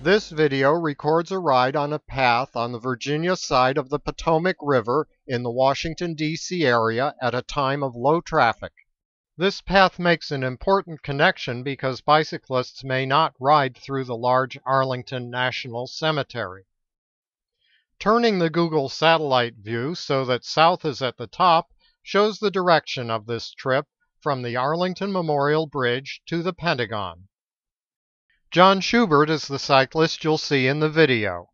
This video records a ride on a path on the Virginia side of the Potomac River in the Washington, D.C. area at a time of low traffic. This path makes an important connection because bicyclists may not ride through the large Arlington National Cemetery. Turning the Google satellite view so that south is at the top shows the direction of this trip from the Arlington Memorial Bridge to the Pentagon. John Schubert is the cyclist you'll see in the video.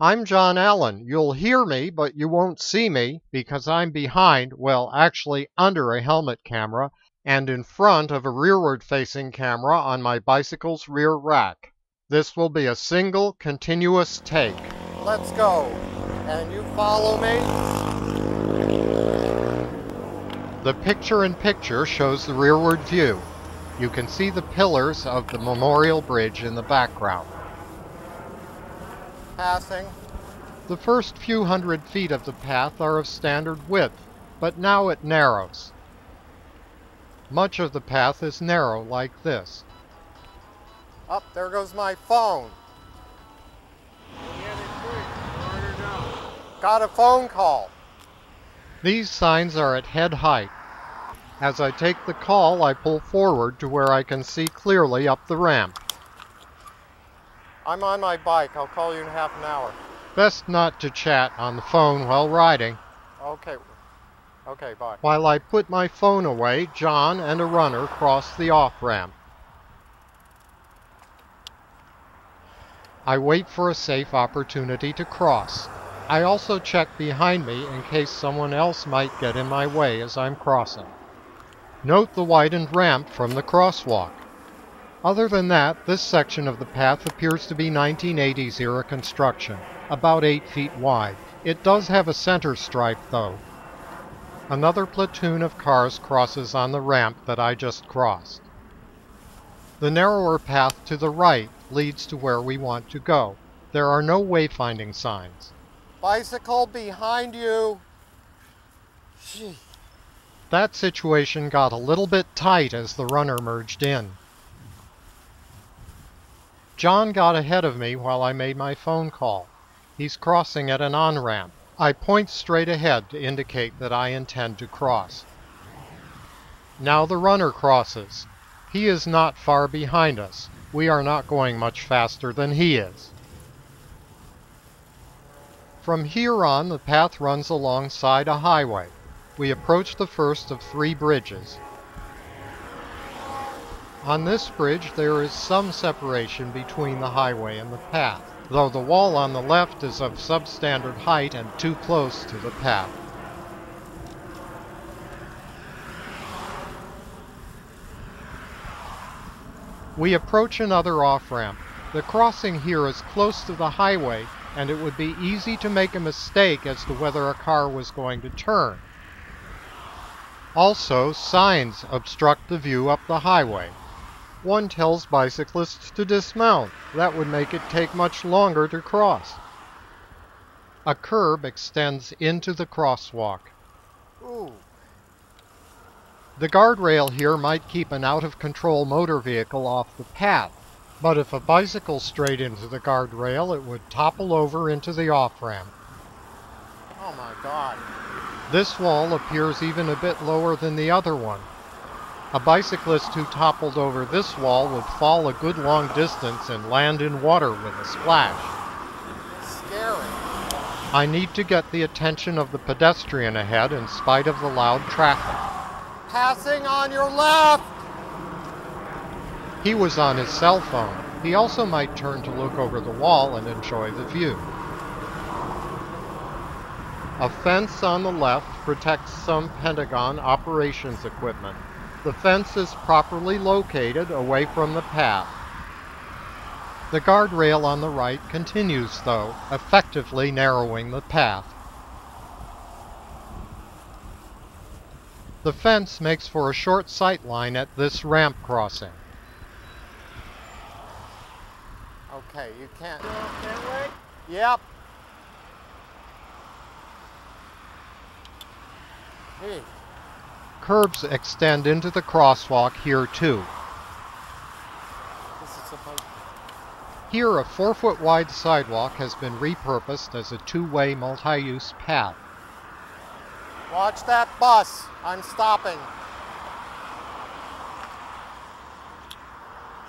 I'm John Allen. You'll hear me, but you won't see me because I'm behind, well, actually under a helmet camera and in front of a rearward-facing camera on my bicycle's rear rack. This will be a single, continuous take. Let's go. And you follow me? The picture-in-picture shows the rearward view. You can see the pillars of the Memorial Bridge in the background. Passing. The first few hundred feet of the path are of standard width, but now it narrows. Much of the path is narrow like this. Up, there goes my phone. Got a phone call. These signs are at head height. As I take the call, I pull forward to where I can see clearly up the ramp. I'm on my bike. I'll call you in half an hour. Best not to chat on the phone while riding. Okay. Okay, bye. While I put my phone away, John and a runner cross the off-ramp. I wait for a safe opportunity to cross. I also check behind me in case someone else might get in my way as I'm crossing. Note the widened ramp from the crosswalk. Other than that, this section of the path appears to be 1980s era construction, about 8 feet wide. It does have a center stripe, though. Another platoon of cars crosses on the ramp that I just crossed. The narrower path to the right leads to where we want to go. There are no wayfinding signs. Bicycle behind you! Gee. That situation got a little bit tight as the runner merged in. John got ahead of me while I made my phone call. He's crossing at an on-ramp. I point straight ahead to indicate that I intend to cross. Now the runner crosses. He is not far behind us. We are not going much faster than he is. From here on, the path runs alongside a highway. We approach the first of 3 bridges. On this bridge, there is some separation between the highway and the path, though the wall on the left is of substandard height and too close to the path. We approach another off-ramp. The crossing here is close to the highway, and it would be easy to make a mistake as to whether a car was going to turn. Also, signs obstruct the view up the highway. One tells bicyclists to dismount. That would make it take much longer to cross. A curb extends into the crosswalk. Ooh. The guardrail here might keep an out-of-control motor vehicle off the path, but if a bicycle strayed into the guardrail, it would topple over into the off-ramp. Oh my God. This wall appears even a bit lower than the other one. A bicyclist who toppled over this wall would fall a good long distance and land in water with a splash. Scary. I need to get the attention of the pedestrian ahead in spite of the loud traffic. Passing on your left! He was on his cell phone. He also might turn to look over the wall and enjoy the view. A fence on the left protects some Pentagon operations equipment. The fence is properly located away from the path. The guardrail on the right continues, though, effectively narrowing the path. The fence makes for a short sight line at this ramp crossing. Okay, you can't... Yep. Hey. Curbs extend into the crosswalk here too. This is supposed to... Here, a 4-foot wide sidewalk has been repurposed as a two-way multi-use path. Watch that bus. I'm stopping.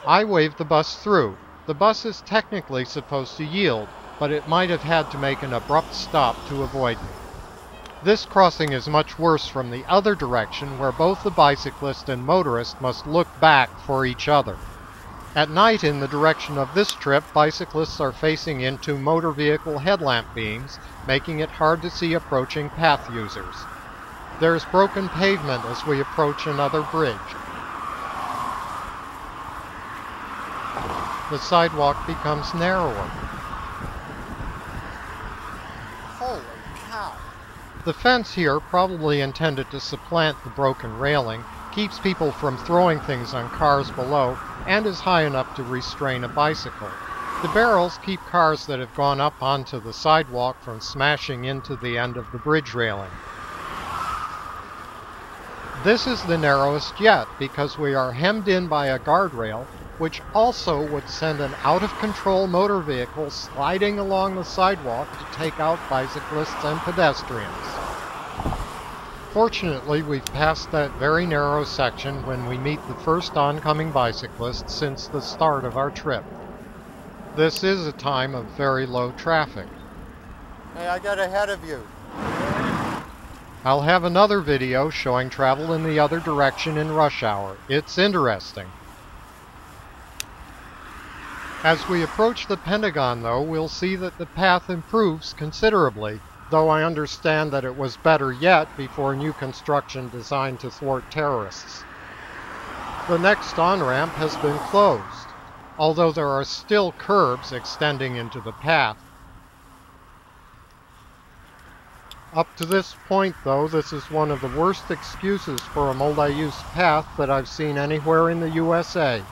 I waved the bus through. The bus is technically supposed to yield, but it might have had to make an abrupt stop to avoid me. This crossing is much worse from the other direction, where both the bicyclist and motorist must look back for each other. At night, in the direction of this trip, bicyclists are facing into motor vehicle headlamp beams, making it hard to see approaching path users. There is broken pavement as we approach another bridge. The sidewalk becomes narrower. Holy cow. The fence here, probably intended to supplant the broken railing, keeps people from throwing things on cars below and is high enough to restrain a bicycle. The barrels keep cars that have gone up onto the sidewalk from smashing into the end of the bridge railing. This is the narrowest yet because we are hemmed in by a guardrail, which also would send an out-of-control motor vehicle sliding along the sidewalk to take out bicyclists and pedestrians. Fortunately, we've passed that very narrow section when we meet the first oncoming bicyclist since the start of our trip. This is a time of very low traffic. Hey, I got ahead of you. I'll have another video showing travel in the other direction in rush hour. It's interesting. As we approach the Pentagon, though, we'll see that the path improves considerably, though I understand that it was better yet before new construction designed to thwart terrorists. The next on-ramp has been closed, although there are still curbs extending into the path. Up to this point, though, this is one of the worst excuses for a multi-use path that I've seen anywhere in the USA.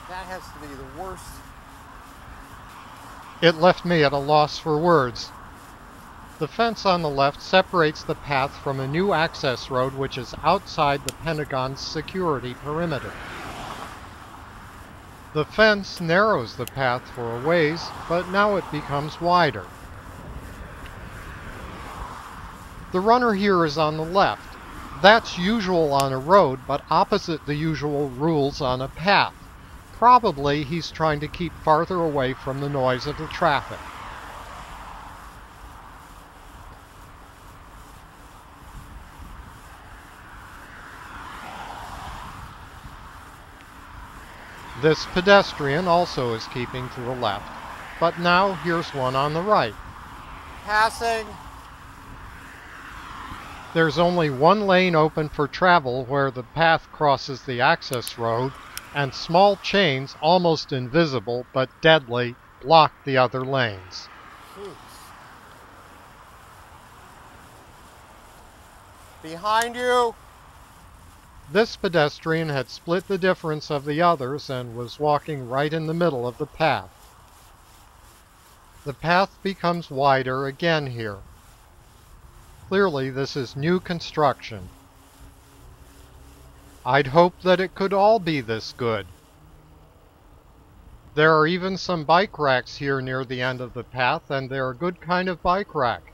That has to be the worst. It left me at a loss for words. The fence on the left separates the path from a new access road which is outside the Pentagon's security perimeter. The fence narrows the path for a ways, but now it becomes wider. The runner here is on the left. That's usual on a road, but opposite the usual rules on a path. Probably he's trying to keep farther away from the noise of the traffic. This pedestrian also is keeping to the left, but now here's one on the right. Passing. There's only one lane open for travel where the path crosses the access road, and small chains, almost invisible but deadly, block the other lanes. Jeez. Behind you. This pedestrian had split the difference of the others and was walking right in the middle of the path. The path becomes wider again here. Clearly, this is new construction. I'd hoped that it could all be this good. There are even some bike racks here near the end of the path, and they're a good kind of bike rack.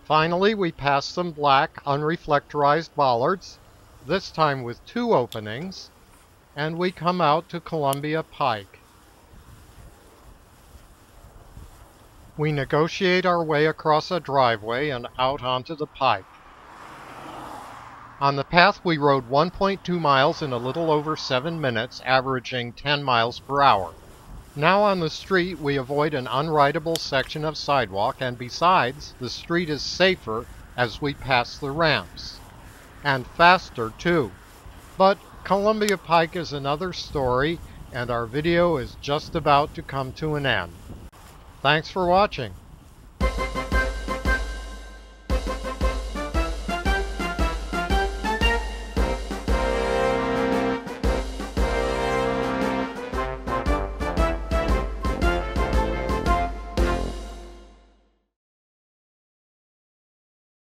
Finally, we pass some black, unreflectorized bollards, this time with 2 openings, and we come out to Columbia Pike. We negotiate our way across a driveway and out onto the Pike. On the path, we rode 1.2 miles in a little over 7 minutes, averaging 10 miles per hour. Now on the street, we avoid an unrideable section of sidewalk, and besides, the street is safer as we pass the ramps. And faster, too. But Columbia Pike is another story, and our video is just about to come to an end. Thanks for watching.